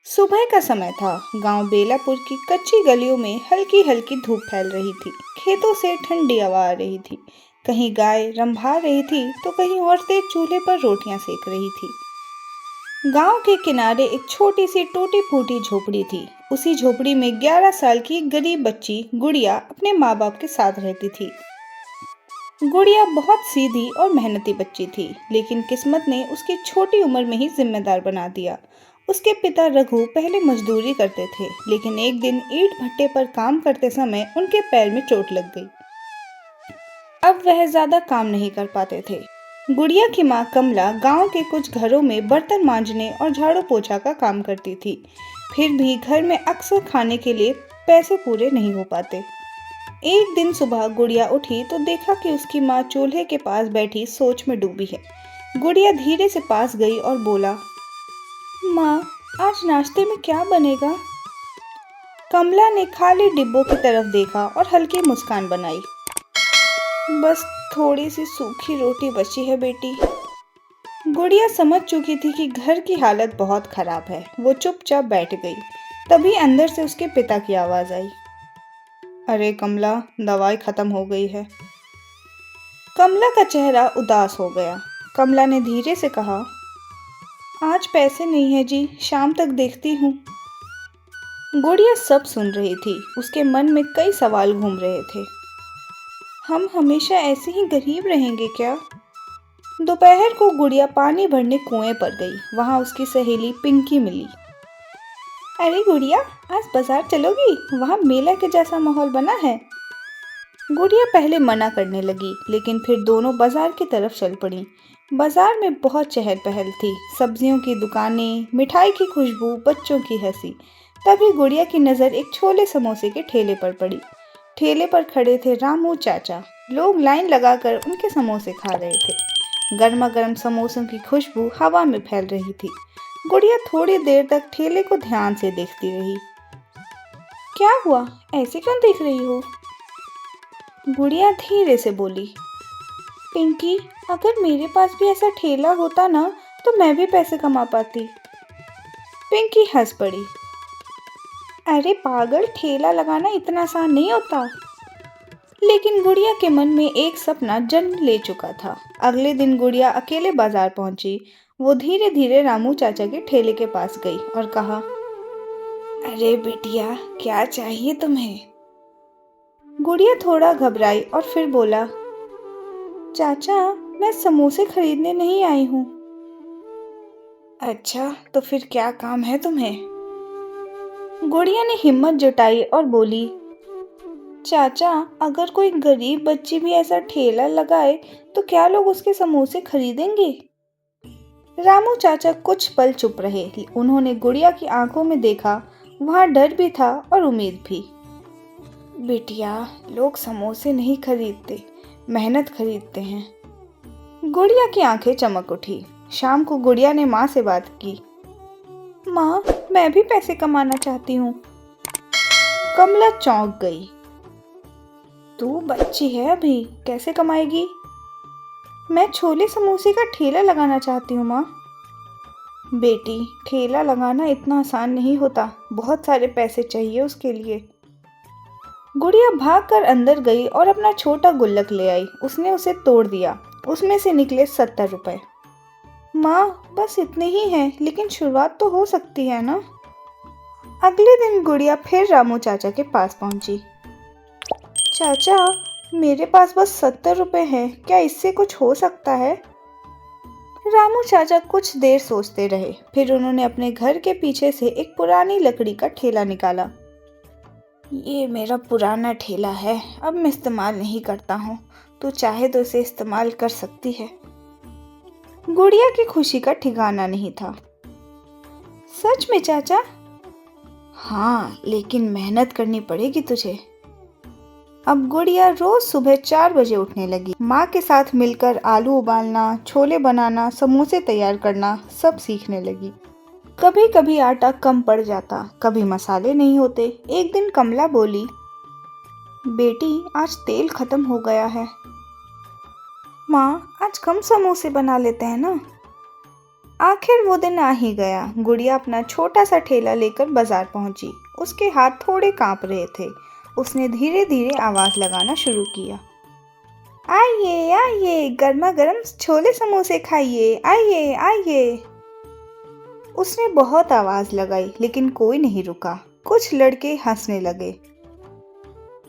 सुबह का समय था। गांव बेलापुर की कच्ची गलियों में हल्की हल्की धूप फैल रही थी। खेतों से ठंडी हवा आ रही थी। कहीं गाय रंभा रही थी तो कहीं औरतें चूल्हे पर रोटियां सेक रही थी। गांव के किनारे एक छोटी सी टूटी फूटी झोपड़ी थी। उसी झोपड़ी में 11 साल की एक गरीब बच्ची गुड़िया अपने माँ बाप के साथ रहती थी। गुड़िया बहुत सीधी और मेहनती बच्ची थी, लेकिन किस्मत ने उसकी छोटी उम्र में ही जिम्मेदार बना दिया। उसके पिता रघु पहले मजदूरी करते थे, लेकिन एक दिन ईंट भट्टे पर काम करते समय उनके पैर में चोट लग गई। अब वह ज्यादा काम नहीं कर पाते थे। गुड़िया की माँ कमला गांव के कुछ घरों में बर्तन मांजने और झाड़ू पोछा का काम करती थी। फिर भी घर में अक्सर खाने के लिए पैसे पूरे नहीं हो पाते। एक दिन सुबह गुड़िया उठी तो देखा कि उसकी माँ चूल्हे के पास बैठी सोच में डूबी है। गुड़िया धीरे से पास गई और बोला, माँ, आज नाश्ते में क्या बनेगा? कमला ने खाली डिब्बों की तरफ देखा और हल्की मुस्कान बनाई। बस थोड़ी सी सूखी रोटी बची है बेटी। गुड़िया समझ चुकी थी कि घर की हालत बहुत खराब है। वो चुपचाप बैठ गई। तभी अंदर से उसके पिता की आवाज आई, अरे कमला, दवाई खत्म हो गई है। कमला का चेहरा उदास हो गया। कमला ने धीरे से कहा, आज पैसे नहीं है जी, शाम तक देखती हूँ। गुड़िया सब सुन रही थी। उसके मन में कई सवाल घूम रहे थे। हम हमेशा ऐसे ही गरीब रहेंगे क्या? दोपहर को गुड़िया पानी भरने कुएं पर गई। वहां उसकी सहेली पिंकी मिली। अरे गुड़िया, आज बाजार चलोगी? वहां मेला के जैसा माहौल बना है। गुड़िया पहले मना करने लगी, लेकिन फिर दोनों बाजार की तरफ चल पड़ी। बाजार में बहुत चहल पहल थी। सब्जियों की दुकानें, मिठाई की खुशबू, बच्चों की हंसी। तभी गुड़िया की नज़र एक छोले समोसे के ठेले पर पड़ी। ठेले पर खड़े थे रामू चाचा। लोग लाइन लगाकर उनके समोसे खा रहे थे। गर्मा गर्म समोसों की खुशबू हवा में फैल रही थी। गुड़िया थोड़ी देर तक ठेले को ध्यान से देखती रही। क्या हुआ, ऐसे क्यों देख रही हो? गुड़िया धीरे से बोली, पिंकी, अगर मेरे पास भी ऐसा ठेला होता ना तो मैं भी पैसे कमा पाती। पिंकी हंस पड़ी। अरे पागल, ठेला लगाना इतना आसान नहीं होता। लेकिन गुड़िया के मन में एक सपना जन्म ले चुका था। अगले दिन गुड़िया अकेले बाजार पहुंची। वो धीरे धीरे रामू चाचा के ठेले के पास गई और कहा, अरे बिटिया, क्या चाहिए तुम्हें? गुड़िया थोड़ा घबराई और फिर बोला, चाचा, मैं समोसे खरीदने नहीं आई हूँ। अच्छा, तो फिर क्या काम है तुम्हें? गुड़िया ने हिम्मत जुटाई और बोली, चाचा, अगर कोई गरीब बच्ची भी ऐसा ठेला लगाए तो क्या लोग उसके समोसे खरीदेंगे? रामू चाचा कुछ पल चुप रहे। उन्होंने गुड़िया की आंखों में देखा। वहां डर भी था और उम्मीद भी। बिटिया, लोग समोसे नहीं खरीदते, मेहनत खरीदते हैं। गुड़िया की आंखें चमक उठी। शाम को गुड़िया ने माँ से बात की। माँ, मैं भी पैसे कमाना चाहती हूँ। कमला चौंक गई। तू बच्ची है अभी, कैसे कमाएगी? मैं छोले समोसे का ठेला लगाना चाहती हूँ माँ। बेटी, ठेला लगाना इतना आसान नहीं होता, बहुत सारे पैसे चाहिए उसके लिए। गुड़िया भागकर अंदर गई और अपना छोटा गुल्लक ले आई। उसने उसे तोड़ दिया। उसमें से निकले 70 रुपए। माँ, बस इतने ही हैं, लेकिन शुरुआत तो हो सकती है ना? अगले दिन गुड़िया फिर रामू चाचा के पास पहुंची। चाचा, मेरे पास बस 70 रुपए हैं, क्या इससे कुछ हो सकता है? रामू चाचा कुछ देर सोचते रहे। फिर उन्होंने अपने घर के पीछे से एक पुरानी लकड़ी का ठेला निकाला। ये मेरा पुराना ठेला है, अब मैं इस्तेमाल नहीं करता हूँ। तू चाहे तो इसे इस्तेमाल कर सकती है। गुड़िया की खुशी का ठिकाना नहीं था। सच में चाचा? हाँ, लेकिन मेहनत करनी पड़ेगी तुझे। अब गुड़िया रोज सुबह 4 बजे उठने लगी। माँ के साथ मिलकर आलू उबालना, छोले बनाना, समोसे तैयार करना सब सीखने लगी। कभी कभी आटा कम पड़ जाता, कभी मसाले नहीं होते। एक दिन कमला बोली, बेटी, आज तेल खत्म हो गया है। माँ, आज कम समोसे बना लेते हैं ना। आखिर वो दिन आ ही गया। गुड़िया अपना छोटा सा ठेला लेकर बाजार पहुंची। उसके हाथ थोड़े कांप रहे थे। उसने धीरे धीरे आवाज लगाना शुरू किया। आइए आइए, गर्मा गर्म छोले समोसे खाइए, आइए आइए। उसने बहुत आवाज लगाई लेकिन कोई नहीं रुका। कुछ लड़के हंसने लगे।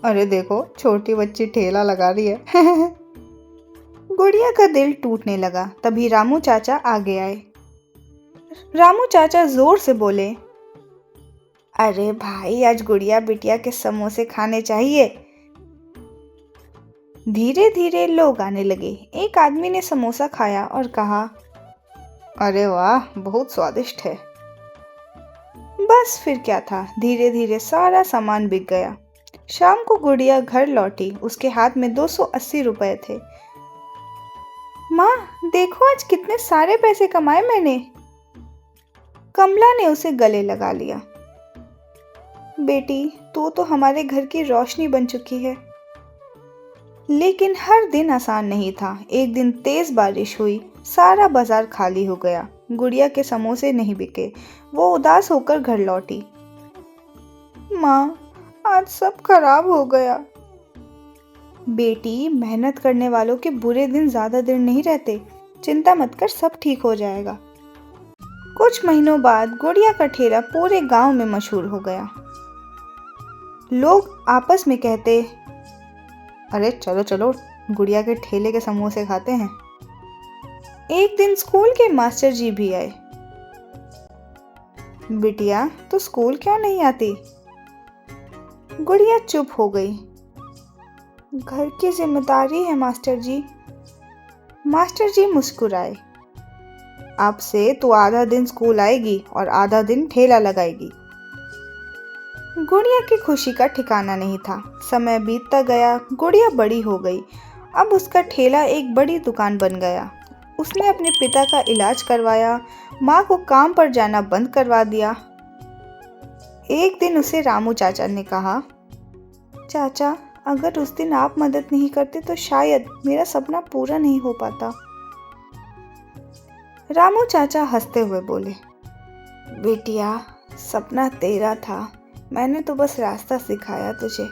अरे देखो, छोटी बच्ची ठेला लगा रही है। गुड़िया का दिल टूटने लगा। तभी रामू चाचा आगे आए। रामू चाचा जोर से बोले, अरे भाई, आज गुड़िया बिटिया के समोसे खाने चाहिए। धीरे धीरे लोग आने लगे। एक आदमी ने समोसा खाया और कहा, अरे वाह, बहुत स्वादिष्ट है। बस फिर क्या था, धीरे धीरे सारा सामान बिक गया। शाम को गुड़िया घर लौटी। उसके हाथ में 280 रुपए थे। माँ, देखो आज कितने सारे पैसे कमाए मैंने। कमला ने उसे गले लगा लिया। बेटी, तू तो हमारे घर की रोशनी बन चुकी है। लेकिन हर दिन आसान नहीं था। एक दिन तेज बारिश हुई। सारा बाजार खाली हो गया। गुड़िया के समोसे नहीं बिके। वो उदास होकर घर लौटी। माँ, आज सब खराब हो गया। बेटी, मेहनत करने वालों के बुरे दिन ज्यादा दिन नहीं रहते। चिंता मत कर, सब ठीक हो जाएगा। कुछ महीनों बाद गुड़िया का ठेला पूरे गांव में मशहूर हो गया। लोग आपस में कहते, अरे चलो चलो, गुड़िया के ठेले के समोसे खाते हैं। एक दिन स्कूल के मास्टर जी भी आए। बिटिया, तो स्कूल क्यों नहीं आती? गुड़िया चुप हो गई। घर की जिम्मेदारी है मास्टर जी। मास्टर जी मुस्कुराए। अब से तू आधा दिन स्कूल आएगी और आधा दिन ठेला लगाएगी। गुड़िया की खुशी का ठिकाना नहीं था। समय बीतता गया। गुड़िया बड़ी हो गई। अब उसका ठेला एक बड़ी दुकान बन गया। उसने अपने पिता का इलाज करवाया। माँ को काम पर जाना बंद करवा दिया। एक दिन उसे रामू चाचा ने कहा, चाचा, अगर उस दिन आप मदद नहीं करते तो शायद मेरा सपना पूरा नहीं हो पाता। रामू चाचा हंसते हुए बोले, बेटिया, सपना तेरा था, मैंने तो बस रास्ता सिखाया तुझे।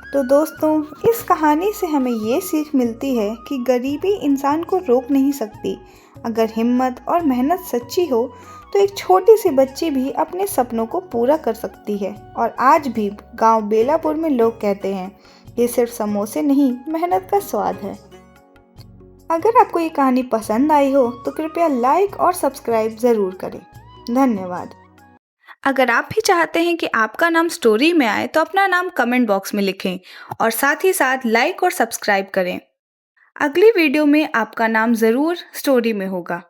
तो दोस्तों, इस कहानी से हमें ये सीख मिलती है कि गरीबी इंसान को रोक नहीं सकती। अगर हिम्मत और मेहनत सच्ची हो तो एक छोटी सी बच्ची भी अपने सपनों को पूरा कर सकती है। और आज भी गांव बेलापुर में लोग कहते हैं, ये सिर्फ समोसे नहीं, मेहनत का स्वाद है। अगर आपको ये कहानी पसंद आई हो तो कृपया लाइक और सब्सक्राइब ज़रूर करें। धन्यवाद। अगर आप भी चाहते हैं कि आपका नाम स्टोरी में आए तो अपना नाम कमेंट बॉक्स में लिखें और साथ ही साथ लाइक और सब्सक्राइब करें। अगली वीडियो में आपका नाम ज़रूर स्टोरी में होगा।